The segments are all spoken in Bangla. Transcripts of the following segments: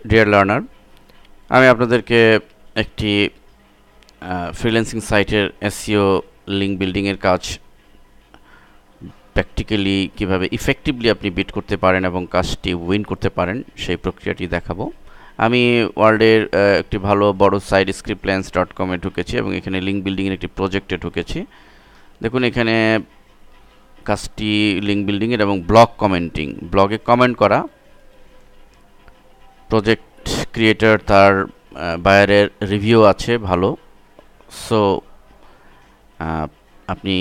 ডিয়ার লার্নার, আমি আপনাদেরকে একটি ফ্রিল্যান্সিং সাইটের এসইও লিঙ্ক বিল্ডিংয়ের কাজ প্র্যাকটিক্যালি কীভাবে ইফেক্টিভলি আপনি বিট করতে পারেন এবং কাজটি উইন করতে পারেন সেই প্রক্রিয়াটি দেখাবো। আমি ওয়ার্ল্ডের একটি ভালো বড় সাইট scriptlines.com-এ ঢুকেছি এবং এখানে লিঙ্ক বিল্ডিংয়ের একটি প্রজেক্টে ঢুকেছি। দেখুন এখানে কাজটি লিঙ্ক বিল্ডিংয়ের এবং ব্লগ কমেন্টিং, ব্লগে কমেন্ট করা, প্রজেক্ট ক্রিয়েটর তার বায়ারের রিভিউ আছে ভালো। সো আপনি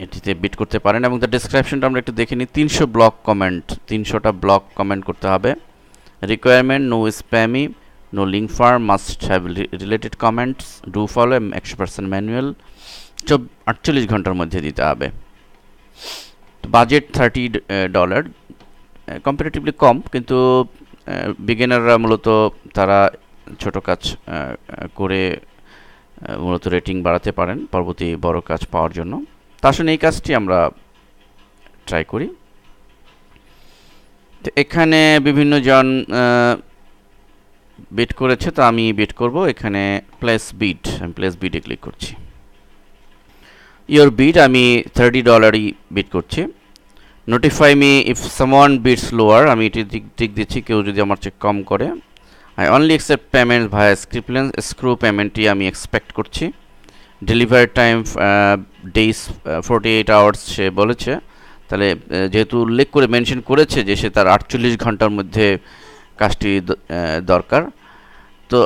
এটিতে বিট করতে পারেন এবং তার ডেসক্রিপশনটা আমরা একটু দেখে নিই। 300 ব্লগ কমেন্ট, 300টা ব্লগ কমেন্ট করতে হবে। Requirement no spammy, no link farm, must have related comments, do follow, 100% manual, 48 ঘন্টার মধ্যে দিতে হবে। বাজেট $30, কম্পারেটিভলি কম, কিন্তু বিগিনাররা মূলত তারা ছোট কাজ করে মূলত রেটিং বাড়াতে পারেন পরবর্তী বড় কাজ পাওয়ার জন্য। তা আসলে এই কাজটি আমরা ট্রাই করি। তো এখানে বিভিন্ন জন বিট করেছে, তো আমি বিট করব। এখানে প্লেস বিট, আমি প্লেস বিটে ক্লিক করছি। ইয়োর বিট, আমি $30ই বিট করছি। Notify me if someone bids lower, আমি এটি টিক দিচ্ছি কেউ যদি আমার চেয়ে কম করে। I only accept payment via scriptless, escrow পেমেন্টটি আমি এক্সপেক্ট করছি। ডেলিভারি টাইম ডেইজ 48 আওয়ার্স সে বলেছে, তাহলে যেহেতু উল্লেখ করে মেনশন করেছে যে সে তার 48 ঘন্টার মধ্যে কাজটি দরকার, তো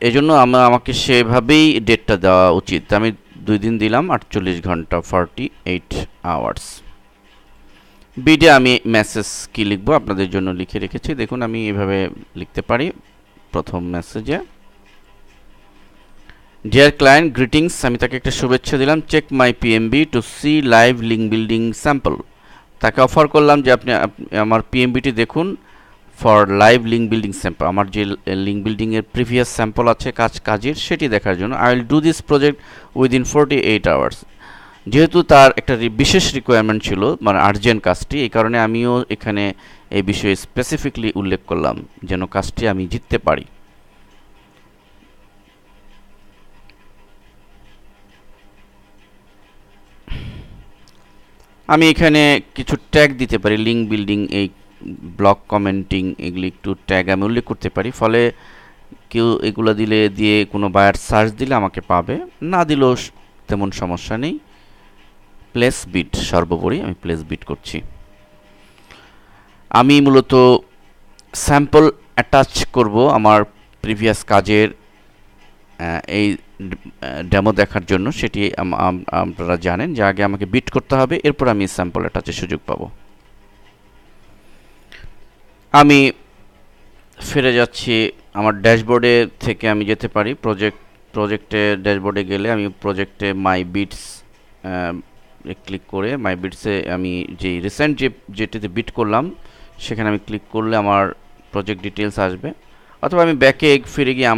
এই জন্য আমাকে সেভাবেই ডেটটা দেওয়া উচিত। আমি 2 দিন দিলাম, 48 ঘন্টা, 48 আওয়ার্স। বিডে আমি মেসেজ কি লিখব আপনাদের জন্য লিখে রেখেছি। দেখুন আমি এভাবে লিখতে পারি। প্রথম মেসেজে, ডিয়ার ক্লায়েন্ট গ্রিটিংস, আমি তাকে একটা শুভেচ্ছা দিলাম। Check my PMB to see live link building sample, তাকে অফার করলাম যে আপনি আমার পিএমবিটি দেখুন for live link building sample, আমার যে লিঙ্ক বিল্ডিংয়ের প্রিভিয়াস স্যাম্পল আছে কাজের সেটি দেখার জন্য। I will do this project within 48 hours. যেহেতু তার একটা বিশেষ রিকোয়ারমেন্ট ছিল, মানে আর্জেন্ট কাজটি, এই কারণে আমিও এখানে এই বিষয়ে স্পেসিফিকলি উল্লেখ করলাম যেন কাজটি আমি জিততে পারি। আমি এখানে কিছু ট্যাগ দিতে পারি, লিঙ্ক বিল্ডিং, এই ব্লগ কমেন্টিং, এগুলি একটু ট্যাগ আমি উল্লেখ করতে পারি, ফলে কেউ এগুলো দিয়ে কোনো বায়ার সার্চ দিলে আমাকে পাবে, না দিলেও তেমন সমস্যা নেই। প্লেস বিট, সর্বোপরি আমি প্লেস বিট করছি। আমি মূলত স্যাম্পল অ্যাটাচ করব আমার প্রিভিয়াস কাজের এই ডেমো দেখার জন্য। সেটি আপনারা জানেন যে আগে আমাকে বিট করতে হবে, এরপর আমি স্যাম্পল অ্যাটাচের সুযোগ পাবো। আমি ফিরে যাচ্ছি আমার ড্যাশবোর্ডে থেকে, আমি যেতে পারি প্রজেক্টে। ড্যাশবোর্ডে গেলে আমি প্রজেক্টে মাই বিটস ক্লিক করে মাই বিটসে আমি যে রিসেন্ট যেটিতে বিট করলাম সেখানে আমি ক্লিক করলে আমার প্রজেক্ট ডিটেলস আসবে। অথবা আমি ব্যাকে ফিরে গিয়ে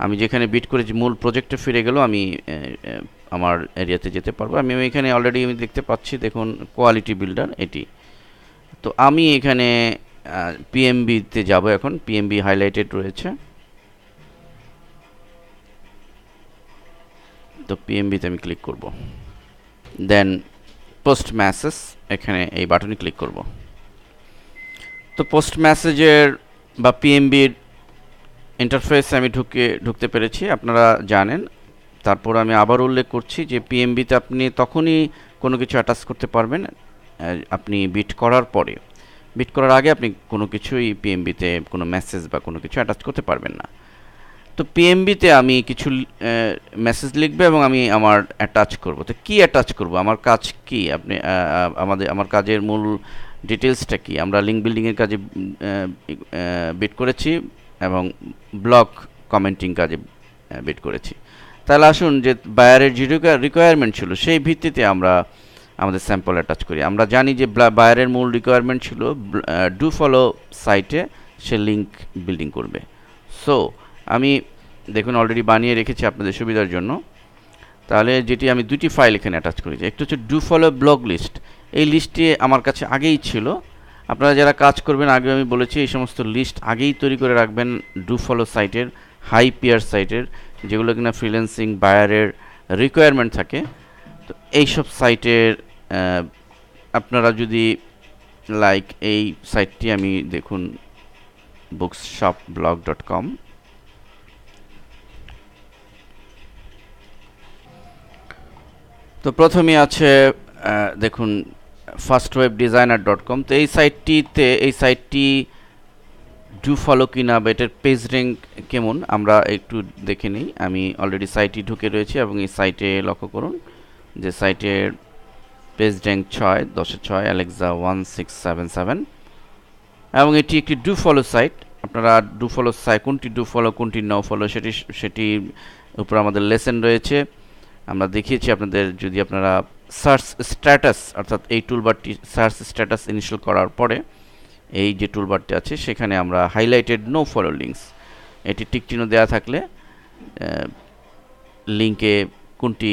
আমি যেখানে বিট করেছি মূল প্রজেক্টে ফিরে গেলেও আমি আমার এরিয়াতে যেতে পারবো। আমি এখানে অলরেডি আমি দেখতে পাচ্ছি, দেখুন কোয়ালিটি বিল্ডার এটি। তো আমি এখানে পিএমবিতে যাব। এখন পিএমবি হাইলাইটেড রয়েছে, তো পিএমবিতে আমি ক্লিক করব। দেন পোস্ট মেসেজ, এখানে এই বাটনে ক্লিক করব। তো পোস্ট মেসেজের বা পিএমবির ইন্টারফেসে আমি ঢুকতে পেরেছি, আপনারা জানেন। তারপর আমি আবার উল্লেখ করছি যে পিএমবিতে আপনি তখনই কোনো কিছু অ্যাটাচ করতে পারবেন আপনি বিট করার পরে। বিট করার আগে আপনি কোনো কিছুই পিএমবিতে কোনো মেসেজ বা কোনো কিছু অ্যাটাচ করতে পারবেন না। তো পিএমবিতে আমি কিছু মেসেজ লিখবে এবং আমি আমার অ্যাটাচ করব। তো কি অ্যাটাচ করব, আমার কাজ কি, আপনি আমার কাজের মূল ডিটেলসটা কি। আমরা লিঙ্ক বিল্ডিংয়ের কাজে বিট করেছি এবং ব্লগ কমেন্টিং কাজে বিট করেছি। তাহলে আসুন যে বায়ারের যে রিকোয়ারমেন্ট ছিল সেই ভিত্তিতে আমরা আমাদের স্যাম্পল অ্যাটাচ করি। আমরা জানি যে বায়ারের মূল রিকোয়ারমেন্ট ছিল ডু ফলো সাইটে সে লিঙ্ক বিল্ডিং করবে। সো আমি দেখুন অলরেডি বানিয়ে রেখেছি আপনাদের সুবিধার জন্য। তাহলে যেটি আমি দুটি ফাইল এখানে অ্যাটাচ করেছি, একটি হচ্ছে ডু ফলো ব্লগ লিস্ট। এই লিস্টটি আমার কাছে আগেই ছিল, আপনারা যারা কাজ করবেন, আগে আমি বলেছি এই সমস্ত লিস্ট আগেই তৈরি করে রাখবেন ডু ফলো সাইটের, হাই পিয়ার সাইটের, যেগুলো কিনা ফ্রিল্যান্সিং বায়ারের রিকোয়ারমেন্ট থাকে। তো এইসব সাইটের আপনারা যদি লাইক এই সাইটটি আমি দেখুন bookshopblog.com, তো প্রথমে আছে দেখুন firstwebdesigner.com। তো এই সাইটটি ডু ফলো কিনা বা এটার পেজ র্যাঙ্ক কেমন আমরা একটু দেখে নিই। আমি অলরেডি সাইটে ঢুকে রয়েছি এবং এই সাইটে লক্ষ্য করুন যে সাইটের পেজ র্যাঙ্ক 10-6 অ্যালেক্সা 1677, এবং এটি একটি ডু ফলো সাইট। আপনারা ডু ফলো সাইট কোনটি ডু ফলো কোনটি নো ফলো সেটির উপর আমাদের লেসন রয়েছে, আমরা দেখিয়েছি আপনাদের। যদি আপনারা সার্চ স্ট্যাটাস, অর্থাৎ এই টুলবারটি সার্চ স্ট্যাটাস ইনস্টল করার পরে এই যে টুলবারটি আছে সেখানে আমরা হাইলাইটেড নো ফলো লিঙ্কস, এটি টিক চিহ্ন দেওয়া থাকলে লিঙ্কে কোনটি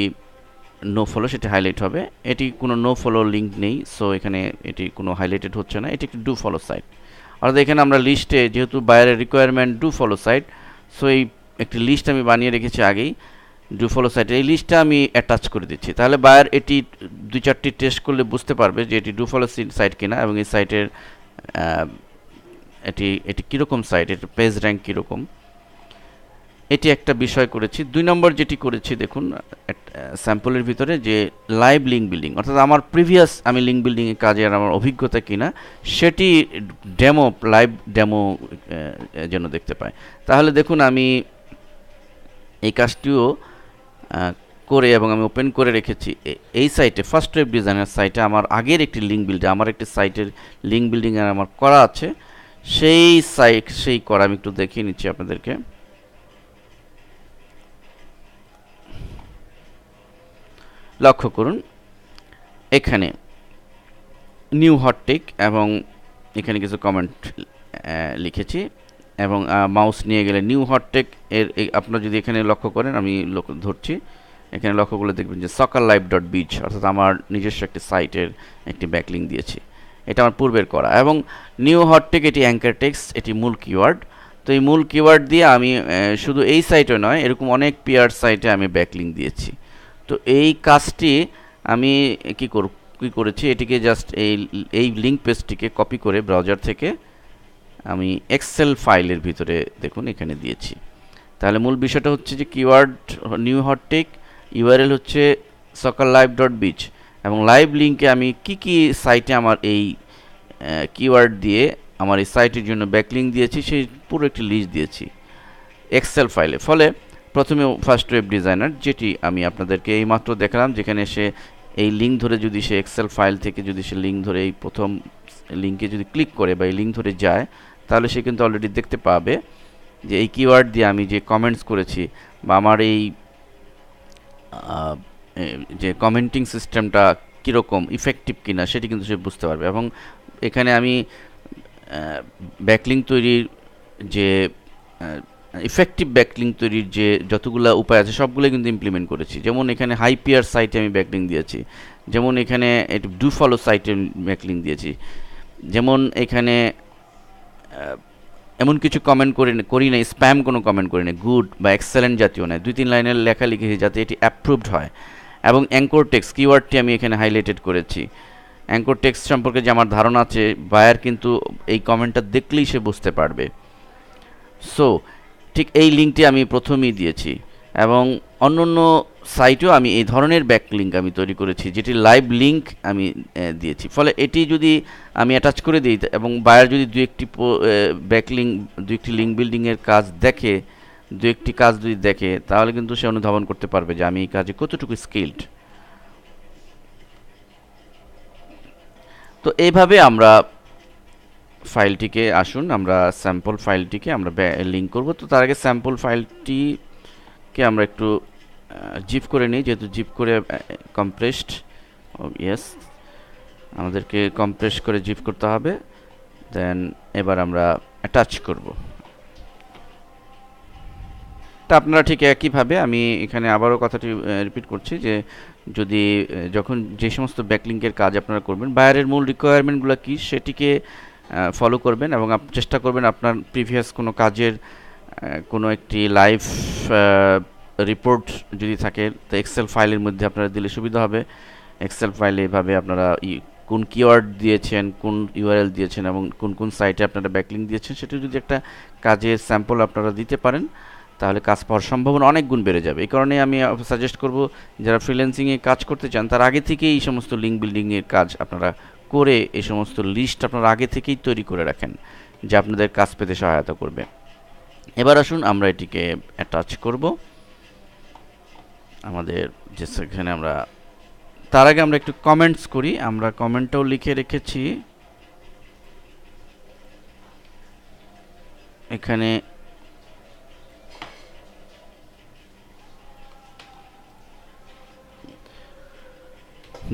নো ফলো সেটি হাইলাইট হবে। এটি কোনো নো ফলো লিঙ্ক নেই, সো এখানে এটি কোনো হাইলাইটেড হচ্ছে না, এটি একটি ডু ফলো সাইট। অর্থাৎ এখানে আমরা লিস্টে, যেহেতু বায়ারের requirement do follow site, so এই একটি লিস্ট আমি বানিয়ে রেখেছি আগেই ডু ফলো সাইটে, এই লিস্টটা আমি অ্যাটাচ করে দিচ্ছি। তাহলে বায়ার এটি 2-4টি টেস্ট করলে বুঝতে পারবে যে এটি ডু ফলো সাইট কিনা, এবং এই সাইটের এটি কীরকম সাইট, এটির পেজ র্যাঙ্ক কীরকম, এটি একটা বিষয় করেছি। 2 নম্বর যেটি করেছি দেখুন স্যাম্পলের ভিতরে, যে লাইভ লিঙ্ক বিল্ডিং, অর্থাৎ আমার প্রিভিয়াস আমি লিঙ্ক বিল্ডিংয়ের কাজের আমার অভিজ্ঞতা কিনা সেটি লাইভ ডেমো যেন দেখতে পাই। তাহলে দেখুন আমি এই কাজটিও করে এবং আমি ওপেন করে রেখেছি এই সাইটে, ফার্স্ট ওয়েব ডিজাইনার সাইটে আমার আগের একটি লিঙ্ক বিল্ডিং, আমার একটি সাইটের লিঙ্ক বিল্ডিংয়ের আমার করা আছে, সেই করা আমি একটু দেখিয়ে নিচ্ছি আপনাদেরকে। লক্ষ্য করুন এখানে নিউ হটটেক, এবং এখানে কিছু কমেন্ট লিখেছি, এবং মাউস নিয়ে গেলে নিউ হটটেক আপনারা যদি এখানে লক্ষ্য করেন, আমি ধরছি এখানে লক্ষ্য করলে দেখবেন যে soccerlive.biz, অর্থাৎ আমার নিজস্ব একটি সাইটের একটি ব্যাকলিঙ্ক দিয়েছি, এটা আমার পূর্বের করা। এবং নিউ হটটেক এটি অ্যাঙ্কার টেক্সট, এটি মূল কিওয়ার্ড। তো এই মূল কিওয়ার্ড দিয়ে আমি শুধু এই সাইটে নয়, এরকম অনেক পিয়ার সাইটে আমি ব্যাকলিঙ্ক দিয়েছি। তো এই কাজটি আমি কি করেছি, এটিকে জাস্ট এই লিঙ্ক পেজটিকে কপি করে ব্রাউজার থেকে আমি এক্সেল ফাইলের ভিতরে দেখুন এখানে দিয়েছি। তাহলে মূল বিষয়টা হচ্ছে যে কিওয়ার্ড নিউ হটটেক, ইউআরএল হচ্ছে soccerlive.biz, এবং লাইভ লিঙ্কে আমি কি সাইটে আমার এই কিওয়ার্ড দিয়ে আমার এই সাইটের জন্য ব্যাকলিঙ্ক দিয়েছি সেই পুরো একটি লিস্ট দিয়েছি এক্সেল ফাইলে। ফলে প্রথমে ফার্স্ট ওয়েব ডিজাইনার, যেটি আমি আপনাদেরকে এইমাত্র দেখালাম, যেখানে সে এই লিঙ্ক ধরে যদি সে এক্সেল ফাইল থেকে যদি সে লিঙ্ক ধরে এই প্রথম লিঙ্কে যদি ক্লিক করে বা এই লিঙ্ক ধরে যায়, তাহলে সে কিন্তু অলরেডি দেখতে পাবে যে এই কিওয়ার্ড দিয়ে আমি যে কমেন্টস করেছি বা আমার এই যে কমেন্টিং সিস্টেমটা কীরকম ইফেক্টিভ কিনা সেটি কিন্তু সে বুঝতে পারবে। এবং এখানে আমি ব্যাকলিঙ্ক তৈরির যে ইফেক্টিভ ব্যাকলিঙ্ক তৈরির যে যতগুলো উপায় আছে সবগুলো কিন্তু ইমপ্লিমেন্ট করেছি। যেমন এখানে হাই পিয়ার সাইটে আমি ব্যাকলিঙ্ক দিয়েছি, যেমন এখানে একটু ডু ফলো সাইটে ব্যাকলিঙ্ক দিয়েছি, যেমন এখানে এমন কিছু কমেন্ট করি না, স্প্যাম কোনো কমেন্ট করি না, গুড বা এক্সেলেন্ট জাতীয় নয়, 2-3 লাইনের লেখা লিখেছি যাতে এটি অ্যাপ্রুভড হয়। এবং অ্যাঙ্কর টেক্সট কিওয়ার্ডটি আমি এখানে হাইলাইটেড করেছি। অ্যাঙ্কর টেক্সট সম্পর্কে যে আমার ধারণা আছে, বায়ার কিন্তু এই কমেন্টটা দেখলেই সে বুঝতে পারবে। সো ঠিক এই লিঙ্কটি আমি প্রথমেই দিয়েছি, এবং অন্য সাইটেও আমি এই ধরনের ব্যাকলিঙ্ক আমি তৈরি করেছি, যেটি লাইভ লিঙ্ক আমি দিয়েছি। ফলে এটি যদি আমি অ্যাটাচ করে দিই এবং বায়ার যদি দু একটি লিঙ্ক বিল্ডিংয়ের কাজ দেখে, যদি দেখে, তাহলে কিন্তু সে অনুধাবন করতে পারবে যে আমি এই কাজে কতটুকু স্কিলড। তো এইভাবে আমরা ফাইলটিকে আমরা স্যাম্পল ফাইলটিকে আমরা লিঙ্ক করব। তো তার আগে স্যাম্পল ফাইলটিকে আমরা একটু জিপ করে নিই, যেহেতু জিপ করে কম্প্রেসড, ইয়েস আমাদেরকে কম্প্রেস করে জিপ করতে হবে। দেন এবার আমরা অ্যাটাচ করব। তা আপনারা ঠিক একইভাবে, আমি এখানে আবারও কথাটি রিপিট করছি যে যদি যখন যে সমস্ত ব্যাকলিংকের কাজ আপনারা করবেন, বায়ারের মূল রিকোয়ারমেন্টগুলো কী সেটিকে ফলো করবেন এবং চেষ্টা করবেন আপনার প্রিভিয়াস কোনো কাজের কোনো একটি লাইভ রিপোর্ট যদি থাকে তো এক্সেল ফাইলের মধ্যে আপনারা দিলে সুবিধা হবে। এক্সেল ফাইলে এভাবে আপনারা কোন কিওয়ার্ড দিয়েছেন, কোন ইউআরএল দিয়েছেন এবং কোন কোন সাইটে আপনারা ব্যাকলিং দিয়েছেন সেটা যদি একটা কাজের স্যাম্পল আপনারা দিতে পারেন তাহলে কাজ পাওয়ার সম্ভাবনা অনেক গুণ বেড়ে যাবে। এই কারণে আমি সাজেস্ট করব যারা ফ্রিল্যান্সিংয়ে কাজ করতে চান তার আগে থেকেই এই সমস্ত লিঙ্ক বিল্ডিংয়ের কাজ আপনারা করে এই সমস্ত লিস্ট আপনারা আগে থেকেই তৈরি করে রাখেন, যা আপনাদের কাজ পেতে সহায়তা করবে। এবার আসুন আমরা এটিকে অ্যাটাচ করব আমাদের যে সেখানে আমরা। তার আগে আমরা একটু কমেন্টস করি, আমরা কমেন্টটাও লিখে রেখেছি এখানে।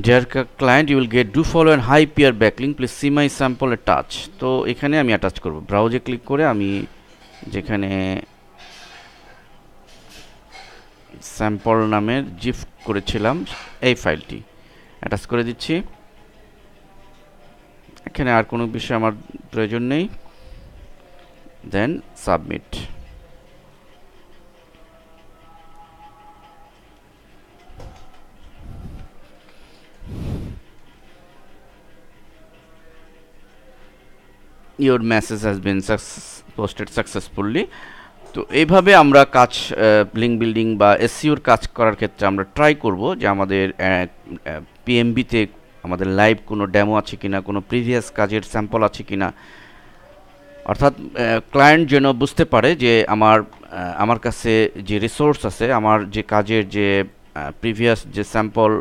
Dear client, you will get do follow and high peer backlink. Please see my sample attach. তো এখানে আমি অ্যাটাচ করব, ব্রাউজে ক্লিক করে আমি যেখানে স্যাম্পল নামের জিপ করেছিলাম এই ফাইলটি অ্যাটাচ করে দিচ্ছি। এখানে আর কোনো বিষয় আমার প্রয়োজন নেই। দেন submit. Your message has been posted successfully. তো এইভাবে আমরা কাজ লিঙ্ক বিল্ডিং বা এসইওর কাজ করার ক্ষেত্রে আমরা ট্রাই করব যে আমাদের পিএমবিতে আমাদের লাইভ কোনো ডেমো আছে কিনা, কোনো প্রিভিয়াস কাজের স্যাম্পল আছে কিনা, অর্থাৎ ক্লায়েন্ট যেন বুঝতে পারে যে আমার কাছে যে রিসোর্স আছে, আমার যে কাজের যে প্রিভিয়াস যে স্যাম্পল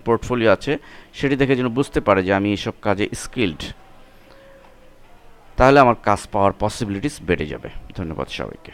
পোর্টফোলিও আছে সেটি দেখে যেন বুঝতে পারে যে আমি এসব কাজে স্কিলড, তাহলে আমার কাজ পাওয়ার পসিবিলিটিস বেড়ে যাবে। ধন্যবাদ সবাইকে।